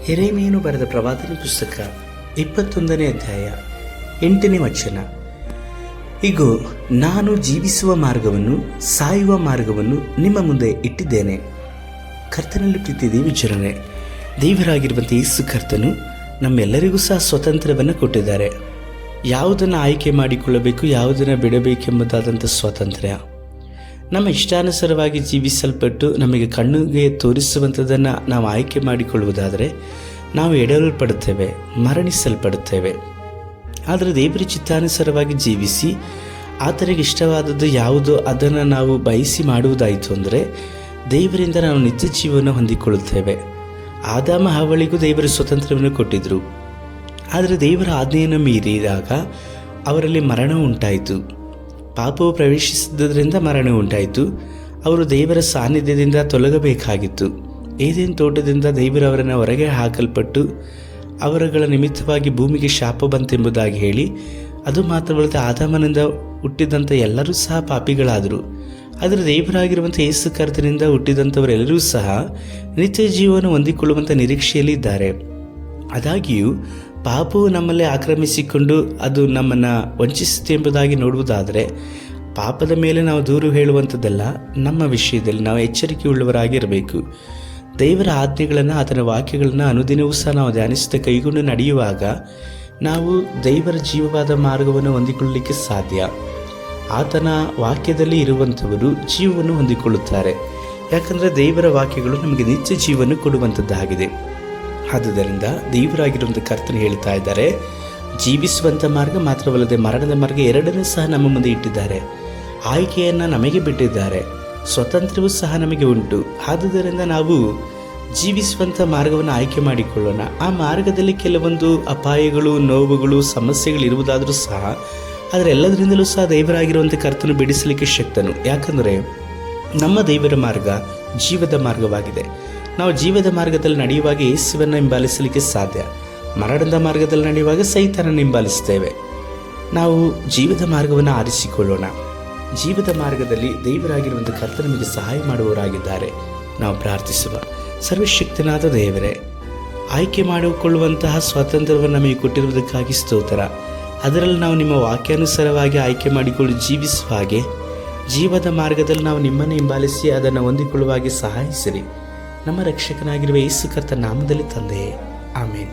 ಯೆರೆಮೀಯನು ಬರೆದ ಪ್ರವಾದನೆ ಪುಸ್ತಕ 21ನೇ ಅಧ್ಯಾಯ 8ನೇ ವಚನ. ಇಗೋ, ನಾನು ಜೀವಿಸುವ ಮಾರ್ಗವನ್ನು ಸಾಯುವ ಮಾರ್ಗವನ್ನು ನಿಮ್ಮ ಮುಂದೆ ಇಟ್ಟಿದ್ದೇನೆ. ಕರ್ತನಲ್ಲಿ ಪ್ರೀತಿ ದೇವಜನರೇ, ದೇವರಾಗಿರುವಂಥ ಯೇಸು ಕರ್ತನು ನಮ್ಮೆಲ್ಲರಿಗೂ ಸಹ ಸ್ವಾತಂತ್ರ್ಯವನ್ನು ಕೊಟ್ಟಿದ್ದಾರೆ. ಯಾವುದನ್ನು ಆಯ್ಕೆ ಮಾಡಿಕೊಳ್ಳಬೇಕು, ಯಾವುದನ್ನು ಬಿಡಬೇಕೆಂಬುದಾದಂಥ ಸ್ವಾತಂತ್ರ್ಯ. ನಮ್ಮ ಇಷ್ಟಾನುಸಾರವಾಗಿ ಜೀವಿಸಲ್ಪಟ್ಟು ನಮಗೆ ಕಣ್ಣಿಗೆ ತೋರಿಸುವಂಥದ್ದನ್ನು ನಾವು ಆಯ್ಕೆ ಮಾಡಿಕೊಳ್ಳುವುದಾದರೆ ನಾವು ಎಡೆಯಲ್ಪಡುತ್ತೇವೆ, ಮರಣಿಸಲ್ಪಡುತ್ತೇವೆ. ಆದರೆ ದೇವರ ಚಿತ್ತಾನುಸಾರವಾಗಿ ಜೀವಿಸಿ ಆತನಿಗೆ ಇಷ್ಟವಾದದ್ದು ಯಾವುದೋ ಅದನ್ನು ನಾವು ಬಯಸಿ ಮಾಡುವುದಾಯಿತು ಅಂದರೆ ದೇವರಿಂದ ನಾವು ನಿತ್ಯ ಜೀವನ ಹೊಂದಿಕೊಳ್ಳುತ್ತೇವೆ. ಆದಾಮ ಹವ್ವಳಿಗೂ ದೇವರ ಸ್ವಾತಂತ್ರ್ಯವನ್ನು ಕೊಟ್ಟಿದ್ದರು. ಆದರೆ ದೇವರ ಆಜ್ಞೆಯನ್ನು ಮೀರಿದಾಗ ಅವರಲ್ಲಿ ಮರಣ ಉಂಟಾಯಿತು. ಪಾಪವು ಪ್ರವೇಶಿಸಿದ್ದರಿಂದ ಮರಣ ಉಂಟಾಯಿತು. ಅವರು ದೇವರ ಸಾನ್ನಿಧ್ಯದಿಂದ ತೊಲಗಬೇಕಾಗಿತ್ತು. ಏದೇನ್ ತೋಟದಿಂದ ದೇವರು ಅವರನ್ನು ಹೊರಗೆ ಹಾಕಲ್ಪಟ್ಟು ಅವರುಗಳ ನಿಮಿತ್ತವಾಗಿ ಭೂಮಿಗೆ ಶಾಪ ಬಂತೆಂಬುದಾಗಿ ಹೇಳಿ, ಅದು ಮಾತ್ರವಲ್ಲದೆ ಆದಾಮನಿಂದ ಹುಟ್ಟಿದಂಥ ಎಲ್ಲರೂ ಸಹ ಪಾಪಿಗಳಾದರು. ಆದರೆ ದೇವರಾಗಿರುವಂಥ ಯೇಸು ಕರ್ತನಿಂದ ಹುಟ್ಟಿದಂಥವರೆಲ್ಲರೂ ಸಹ ನಿತ್ಯ ಜೀವನ ಹೊಂದಿಕೊಳ್ಳುವಂಥ ನಿರೀಕ್ಷೆಯಲ್ಲಿ ಇದ್ದಾರೆ. ಆದಾಗ್ಯೂ ಪಾಪವು ನಮ್ಮಲ್ಲಿ ಆಕ್ರಮಿಸಿಕೊಂಡು ಅದು ನಮ್ಮನ್ನು ವಂಚಿಸುತ್ತೆ ಎಂಬುದಾಗಿ ನೋಡುವುದಾದರೆ ಪಾಪದ ಮೇಲೆ ನಾವು ದೂರು ಹೇಳುವಂಥದ್ದಲ್ಲ. ನಮ್ಮ ವಿಷಯದಲ್ಲಿ ನಾವು ಎಚ್ಚರಿಕೆ ಉಳ್ಳವರಾಗಿರಬೇಕು. ದೇವರ ಆಜ್ಞೆಗಳನ್ನು, ಆತನ ವಾಕ್ಯಗಳನ್ನು ಅನುದಿನವೂ ಸಹ ನಾವು ಧ್ಯಾನಿಸುತ್ತಾ ಕೈಗೊಂಡು ನಡೆಯುವಾಗ ನಾವು ದೇವರ ಜೀವವಾದ ಮಾರ್ಗವನ್ನು ಹೊಂದಿಕೊಳ್ಳಲಿಕ್ಕೆ ಸಾಧ್ಯ. ಆತನ ವಾಕ್ಯದಲ್ಲಿ ಇರುವಂಥವರು ಜೀವವನ್ನು ಹೊಂದಿಕೊಳ್ಳುತ್ತಾರೆ. ಯಾಕಂದರೆ ದೇವರ ವಾಕ್ಯಗಳು ನಮಗೆ ನಿತ್ಯ ಜೀವನ ಕೊಡುವಂಥದ್ದಾಗಿದೆ. ಆದುದರಿಂದ ದೇವರಾಗಿರುವಂಥ ಕರ್ತನು ಹೇಳ್ತಾ ಇದ್ದಾರೆ, ಜೀವಿಸುವಂಥ ಮಾರ್ಗ ಮಾತ್ರವಲ್ಲದೆ ಮರಣದ ಮಾರ್ಗ ಎರಡನ್ನೂ ಸಹ ನಮ್ಮ ಮುಂದೆ ಇಟ್ಟಿದ್ದಾರೆ. ಆಯ್ಕೆಯನ್ನು ನಮಗೆ ಬಿಟ್ಟಿದ್ದಾರೆ. ಸ್ವಾತಂತ್ರ್ಯವೂ ಸಹ ನಮಗೆ ಉಂಟು. ಆದುದರಿಂದ ನಾವು ಜೀವಿಸುವಂಥ ಮಾರ್ಗವನ್ನು ಆಯ್ಕೆ ಮಾಡಿಕೊಳ್ಳೋಣ. ಆ ಮಾರ್ಗದಲ್ಲಿ ಕೆಲವೊಂದು ಅಪಾಯಗಳು, ನೋವುಗಳು, ಸಮಸ್ಯೆಗಳು ಇರುವುದಾದರೂ ಸಹ ಆದರೆ ಎಲ್ಲದರಿಂದಲೂ ಸಹ ದೇವರಾಗಿರುವಂಥ ಕರ್ತನು ಬಿಡಿಸಲಿಕ್ಕೆ ಶಕ್ತನು. ಯಾಕಂದರೆ ನಮ್ಮ ದೇವರ ಮಾರ್ಗ ಜೀವದ ಮಾರ್ಗವಾಗಿದೆ. ನಾವು ಜೀವದ ಮಾರ್ಗದಲ್ಲಿ ನಡೆಯುವಾಗ ಯೇಸುವನ್ನು ಹಿಂಬಾಲಿಸಲಿಕ್ಕೆ ಸಾಧ್ಯ. ಮರಣದ ಮಾರ್ಗದಲ್ಲಿ ನಡೆಯುವಾಗ ಸೈತಾನನ್ನು ಹಿಂಬಾಲಿಸ್ತೇವೆ. ನಾವು ಜೀವದ ಮಾರ್ಗವನ್ನು ಆರಿಸಿಕೊಳ್ಳೋಣ. ಜೀವದ ಮಾರ್ಗದಲ್ಲಿ ದೇವರಾಗಿರುವಂಥ ಕರ್ತನು ನಮಗೆ ಸಹಾಯ ಮಾಡುವವರಾಗಿದ್ದಾರೆ. ನಾವು ಪ್ರಾರ್ಥಿಸುವ. ಸರ್ವಶಕ್ತನಾದ ದೇವರೇ, ಆಯ್ಕೆ ಮಾಡಿಕೊಳ್ಳುವಂತಹ ಸ್ವಾತಂತ್ರ್ಯವನ್ನು ನಮಗೆ ಕೊಟ್ಟಿರುವುದಕ್ಕಾಗಿ ಸ್ತೋತ್ರ. ಅದರಲ್ಲಿ ನಾವು ನಿಮ್ಮ ವಾಕ್ಯಾನುಸಾರವಾಗಿ ಆಯ್ಕೆ ಮಾಡಿಕೊಂಡು ಜೀವಿಸುವ ಹಾಗೆ ಜೀವದ ಮಾರ್ಗದಲ್ಲಿ ನಾವು ನಿಮ್ಮನ್ನು ಹಿಂಬಾಲಿಸಿ ಅದನ್ನು ಹೊಂದಿಕೊಳ್ಳುವ ಹಾಗೆ ಸಹಾಯಿಸಿರಿ. ನಮ್ಮ ರಕ್ಷಕನಾಗಿರುವ ಯೇಸು ಕರ್ತನ ನಾಮದಲ್ಲಿ ತಂದೆಯೇ, ಆಮೇನ್.